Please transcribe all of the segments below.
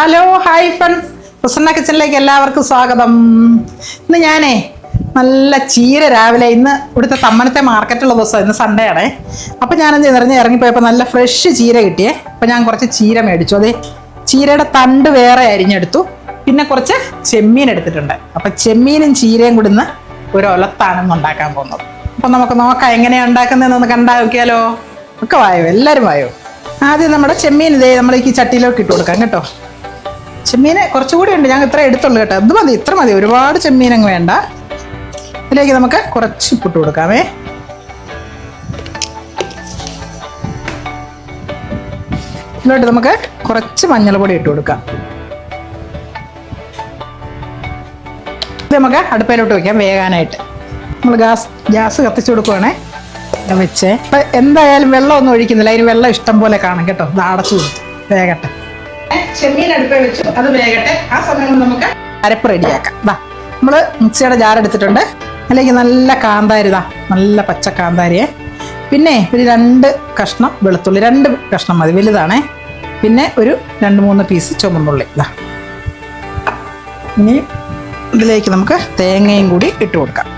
Hello hi friends, Prasanna കിച്ചണിലേക്ക് എല്ലാവർക്കും സ്വാഗതം. ഇന്ന് ഞാനേ നല്ല ചീര രാവിലെ ഇന്ന് ഇവിടുത്തെ തമ്മനത്തെ മാർക്കറ്റുള്ള ദിവസം, ഇന്ന് സൺഡേ ആണേ. അപ്പം ഞാനെന്ത് ഇറങ്ങിപ്പോയപ്പോൾ നല്ല ഫ്രഷ് ചീര കിട്ടിയേ. അപ്പം ഞാൻ കുറച്ച് ചീര മേടിച്ചു. അതെ, ചീരയുടെ തണ്ട് വേറെ അരിഞ്ഞെടുത്തു. പിന്നെ കുറച്ച് ചെമ്മീൻ എടുത്തിട്ടുണ്ട്. അപ്പം ചെമ്മീനും ചീരയും കൂടി ഇന്ന് ഒരു ഒലത്താണെന്ന് ഉണ്ടാക്കാൻ പോകുന്നത്. അപ്പം നമുക്ക് നോക്കാം എങ്ങനെയാണ് ഉണ്ടാക്കുന്നതെന്നൊന്ന് കണ്ടാ നോക്കിയാലോ. ഒക്കെ വായോ, എല്ലാവരും വായോ. ആദ്യം നമ്മുടെ ചെമ്മീൻ ഇതേ നമ്മൾ ഈ ചട്ടിയിലേക്ക് ഇട്ട് കൊടുക്കാം കേട്ടോ. ചെമ്മീന് കുറച്ചുകൂടി ഉണ്ട്, ഞാൻ ഇത്ര എടുത്തുള്ളൂ കേട്ടോ. അത് മതി, ഇത്ര മതി, ഒരുപാട് ചെമ്മീനങ്ങ് വേണ്ട. ഇതിലേക്ക് നമുക്ക് കുറച്ച് ഉപ്പിട്ട് കൊടുക്കാമേ. ഇതിലോട്ട് നമുക്ക് കുറച്ച് മഞ്ഞൾപ്പൊടി ഇട്ട് കൊടുക്കാം. ഇത് നമുക്ക് അടുപ്പിലോട്ട് വയ്ക്കാം വേകാനായിട്ട്. നമ്മൾ ഗ്യാസ് കത്തിച്ചു കൊടുക്കുവാണേ. വെച്ചേ ഇപ്പം എന്തായാലും വെള്ളമൊന്നും ഒഴിക്കുന്നില്ല, അതിന് വെള്ളം ഇഷ്ടം പോലെ കാണും കേട്ടോ. ഇത് അടച്ചു കൊടുത്തു വേകട്ടെ. ചെമ്മീൻ അടുപ്പേ വെച്ചു, അത് വേകട്ടെ. ആ സമയം നമുക്ക് അരപ്പ് റെഡിയാക്കാം. നമ്മൾ മിക്സിയുടെ ജാർ എടുത്തിട്ടുണ്ട്. അതിലേക്ക് നല്ല കാന്താരി, നല്ല പച്ച കാന്താരിയെ, പിന്നെ ഒരു 2 കഷ്ണം വെളുത്തുള്ളി, 2 കഷ്ണം മതി, വലുതാണേ. പിന്നെ ഒരു 2-3 പീസ് ചുമന്നുള്ളി. ഇനി ഇതിലേക്ക് നമുക്ക് തേങ്ങയും കൂടി ഇട്ട് കൊടുക്കാം.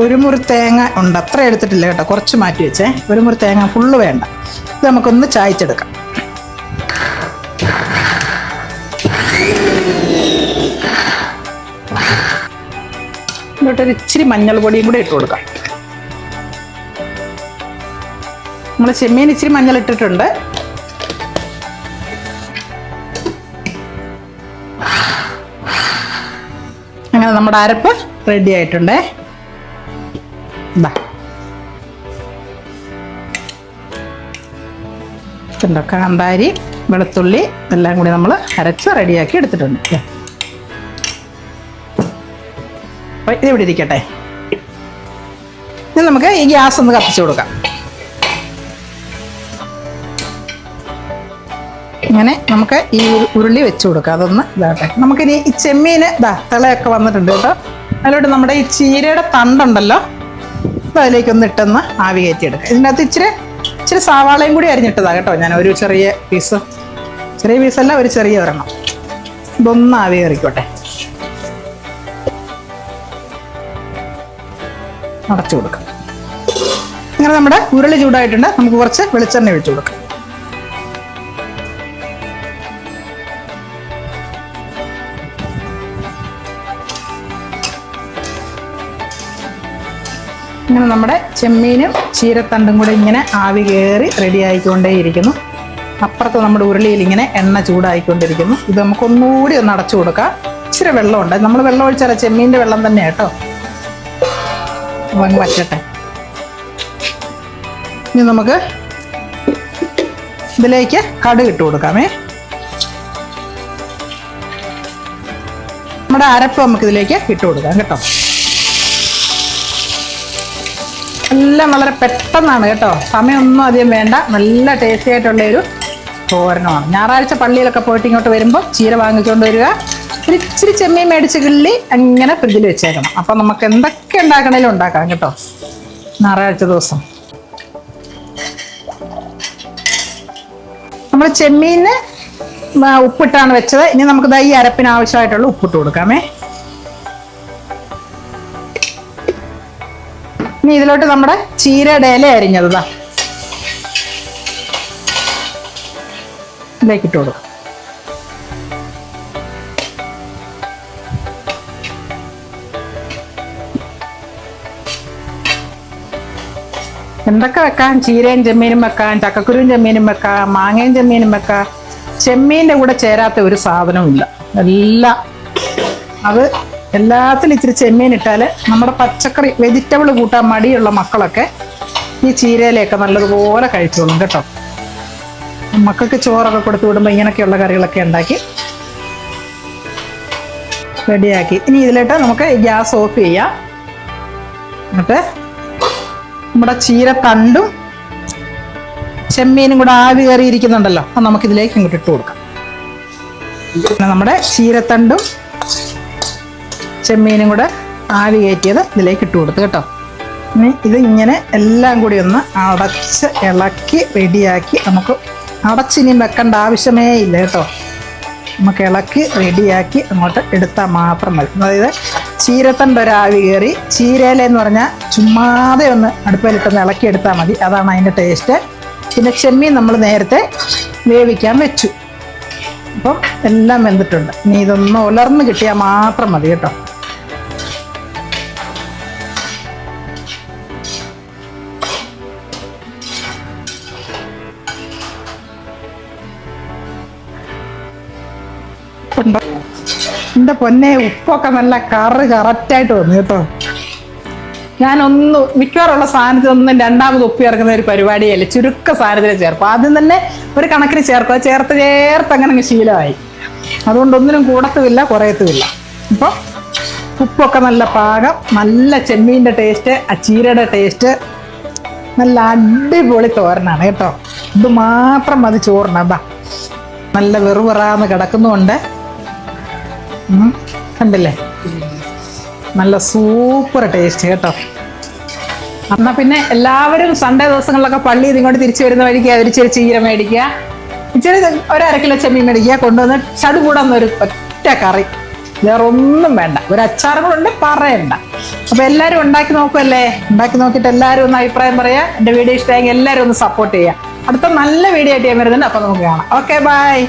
ഒരു മുറി തേങ്ങ ഉണ്ട്, അത്ര എടുത്തിട്ടില്ല കേട്ടോ, കുറച്ച് മാറ്റി വെച്ചേ. ഒരു മുറി തേങ്ങ ഫുള്ള് വേണ്ട. ഇത് നമുക്കൊന്ന് ചായച്ചെടുക്കാം. ഇങ്ങോട്ടൊരു ഇച്ചിരി മഞ്ഞൾ പൊടിയും കൂടി ഇട്ട് കൊടുക്കാം. നമ്മൾ ചെമ്മീൻ ഇച്ചിരി മഞ്ഞൾ ഇട്ടിട്ടുണ്ട്. അങ്ങനെ നമ്മുടെ അരപ്പ് റെഡി ആയിട്ടുണ്ടേ. കാന്താരി, വെളുത്തുള്ളി എല്ലാം കൂടി നമ്മൾ അരച്ച് റെഡിയാക്കി എടുത്തിട്ടുണ്ട്. അപ്പം ഇതിവിടെ ഇരിക്കട്ടെ. ഇനി നമുക്ക് ഈ ഗ്യാസ് ഒന്ന് കത്തിച്ചു കൊടുക്കാം. ഇങ്ങനെ നമുക്ക് ഈ ഉരുളി വെച്ച് കൊടുക്കാം. അതൊന്ന് ഇതാട്ടെ. നമുക്കിനി ഈ ചെമ്മീന് തിളയൊക്കെ വന്നിട്ടുണ്ട് കേട്ടോ. അതിലോട്ട് നമ്മുടെ ഈ ചീരയുടെ തണ്ടുണ്ടല്ലോ, അതിലേക്കൊന്ന് ഇട്ടൊന്ന് ആവി കയറ്റിയെടുക്കാം. ഇതിൻ്റെ അകത്ത് ഇച്ചിരി സവാളയും കൂടി അരിഞ്ഞിട്ടതാ കേട്ടോ. ഞാൻ ഒരു ചെറിയ പീസല്ല, ഒരു ചെറിയ ഒരെണ്ണം. ഇതൊന്ന് ആവി കയറിക്കോട്ടെ. അടച്ചു കൊടുക്കാം. ഇങ്ങനെ നമ്മുടെ ഉരുളി ചൂടായിട്ടുണ്ട്. നമുക്ക് കുറച്ച് വെളിച്ചെണ്ണ ഒഴിച്ചു കൊടുക്കാം. ഇങ്ങനെ നമ്മുടെ ചെമ്മീനും ചീരത്തണ്ടും കൂടെ ഇങ്ങനെ ആവി കയറി റെഡി ആയിക്കൊണ്ടേയിരിക്കുന്നു. അപ്പുറത്ത് നമ്മുടെ ഉരുളിയിൽ ഇങ്ങനെ എണ്ണ ചൂടായിക്കൊണ്ടിരിക്കുന്നു. ഇത് നമുക്കൊന്നുകൂടി ഒന്ന് അടച്ചു കൊടുക്കാം. ഇച്ചിരി വെള്ളമുണ്ട്, നമ്മൾ വെള്ളം ഒഴിച്ചാൽ ചെമ്മീൻ്റെ വെള്ളം തന്നെ കേട്ടോ. അങ്ങ് വച്ചട്ടെ. ഇനി നമുക്ക് ഇതിലേക്ക് കടുക് ഇട്ട് കൊടുക്കാമേ. നമ്മുടെ അരപ്പ് നമുക്കിതിലേക്ക് ഇട്ട് കൊടുക്കാം കേട്ടോ. എല്ലാം വളരെ പെട്ടെന്നാണ് കേട്ടോ, സമയമൊന്നും അധികം വേണ്ട. നല്ല ടേസ്റ്റി ആയിട്ടുള്ളൊരു തോരനമാണ്. ഞായറാഴ്ച പള്ളിയിലൊക്കെ പോയിട്ട് ഇങ്ങോട്ട് വരുമ്പോൾ ചീര വാങ്ങിച്ചുകൊണ്ട് വരിക, ഇച്ചിരി ചെമ്മീൻ മേടിച്ച് കിള്ളി അങ്ങനെ ഫ്രിഡ്ജിൽ വെച്ചേക്കണം. അപ്പം നമുക്ക് എന്തൊക്കെ ഉണ്ടാക്കണേലും ഉണ്ടാക്കാം കേട്ടോ ഞായറാഴ്ച ദിവസം. നമ്മൾ ചെമ്മീന് ഉപ്പിട്ടാണ് വെച്ചത്. ഇനി നമുക്ക് ഈ അരപ്പിന് ആവശ്യമായിട്ടുള്ള ഉപ്പിട്ട് കൊടുക്കാമേ. ഇനി ഇതിലോട്ട് നമ്മുടെ ചീരയുടെ ഇല അരിഞ്ഞത് ഇതിലേക്ക് ഇട്ട് കൊടുക്കും. എന്തൊക്കെ വെക്കാം, ചീരയും ചെമ്മീനും വെക്കാം, ചക്കക്കുരുവും ചെമ്മീനും വെക്കാം, മാങ്ങയും ചെമ്മീനും വെക്കാം. ചെമ്മീൻ്റെ കൂടെ ചേരാത്ത ഒരു സാധനവും ഇല്ല. എല്ലാത്തിലും ഇച്ചിരി ചെമ്മീൻ ഇട്ടാൽ നമ്മുടെ പച്ചക്കറി വെജിറ്റബിൾ കൂട്ടാൻ മടിയുള്ള മക്കളൊക്കെ ഈ ചീരയിലൊക്കെ നല്ലതുപോലെ കഴിച്ചോളും കേട്ടോ. മക്കൾക്ക് ചോറൊക്കെ കൊടുത്തു വിടുമ്പോൾ ഇങ്ങനെയൊക്കെയുള്ള കറികളൊക്കെ ഉണ്ടാക്കി റെഡിയാക്കി. ഇനി ഇതിലിട്ട് നമുക്ക് ഗ്യാസ് ഓഫ് ചെയ്യാം. എന്നിട്ട് നമ്മുടെ ചീരത്തണ്ടും ചെമ്മീനും കൂടെ ആവി കയറിയിരിക്കുന്നുണ്ടല്ലോ, അത് നമുക്കിതിലേക്ക് ഇങ്ങോട്ട് ഇട്ട് കൊടുക്കാം. പിന്നെ നമ്മുടെ ചീരത്തണ്ടും ചെമ്മീനും കൂടെ ആവി കയറ്റിയത് ഇതിലേക്ക് ഇട്ട് കൊടുത്തു കേട്ടോ. ഇനി ഇത് ഇങ്ങനെ എല്ലാം കൂടി ഒന്ന് അടച്ച് ഇളക്കി റെഡിയാക്കി നമുക്ക് അടച്ചിനിയും വെക്കേണ്ട ആവശ്യമേ ഇല്ല കേട്ടോ. നമുക്ക് ഇളക്കി റെഡിയാക്കി അങ്ങോട്ട് എടുത്താൽ മാത്രം മതി. അതായത് ചീരത്തണ്ട് ഒരാവി കയറി ചീരയിലെന്ന് പറഞ്ഞാൽ ചുമ്മാതെ ഒന്ന് അടുപ്പിലിട്ടൊന്ന് ഇളക്കി എടുത്താൽ മതി. അതാണ് അതിൻ്റെ ടേസ്റ്റ്. പിന്നെ ചെമ്മീൻ നമ്മൾ നേരത്തെ വേവിക്കാൻ വെച്ചു. അപ്പം എല്ലാം വെന്തിട്ടുണ്ട്. ഇനി ഇതൊന്ന് ഉലർന്ന് കിട്ടിയാൽ മാത്രം മതി കേട്ടോ. എൻ്റെ പൊന്നെ ഉപ്പൊക്കെ നല്ല കറക്റ്റായിട്ട് വന്നു കേട്ടോ. ഞാനൊന്ന് മിക്കവാറുള്ള സാധനത്തിനൊന്നും രണ്ടാമത് ഉപ്പ് ചേർക്കുന്ന ഒരു പരിപാടിയല്ല. ചുരുക്ക സാധനത്തിൽ ചേർക്കും. ആദ്യം തന്നെ ഒരു കണക്കിന് ചേർക്കുക. ചേർത്ത് അങ്ങനെ അങ്ങ് ശീലമായി. അതുകൊണ്ടൊന്നിനും കൂടത്തുമില്ല കുറയത്തുമില്ല. അപ്പോൾ ഉപ്പൊക്കെ നല്ല പാകം. നല്ല ചെമ്മീൻ്റെ ടേസ്റ്റ്, ആ ചീരയുടെ ടേസ്റ്റ്, നല്ല അടിപൊളി തോരനാണ് കേട്ടോ. ഇത് മാത്രം മതി ചോറിന്. അതാ നല്ല വെറുവെറാന്ന് കിടക്കുന്നുണ്ട്. കണ്ടില്ലേ, നല്ല സൂപ്പർ ടേസ്റ്റ് കേട്ടോ. എന്നാൽ പിന്നെ എല്ലാവരും സൺഡേ ദിവസങ്ങളിലൊക്കെ പള്ളിയിൽ ഇങ്ങോട്ട് തിരിച്ചു വരുന്ന വഴിക്ക് ഇച്ചിരി ചീര മേടിക്കുക, ഇച്ചിരി 1/2 കിലോ ചെമ്മീൻ മേടിക്കുക, കൊണ്ടുവന്ന് ചടുകൂടന്നൊരു ഒറ്റ കറി, വേറെ ഒന്നും വേണ്ട. ഒരു അച്ചാറും കൂടെ ഉണ്ട്, പറയണ്ട. അപ്പോൾ എല്ലാവരും ഉണ്ടാക്കി നോക്കുമല്ലേ. ഉണ്ടാക്കി നോക്കിയിട്ട് എല്ലാവരും ഒന്ന് അഭിപ്രായം പറയുക. എൻ്റെ വീഡിയോ ഇഷ്ടമായെങ്കിൽ എല്ലാവരും ഒന്ന് സപ്പോർട്ട് ചെയ്യുക. അടുത്ത നല്ല വീഡിയോ ആയിട്ട് ഞാൻ വരുന്നുണ്ട്. അപ്പോൾ നമുക്ക് കാണാം. Okay, by.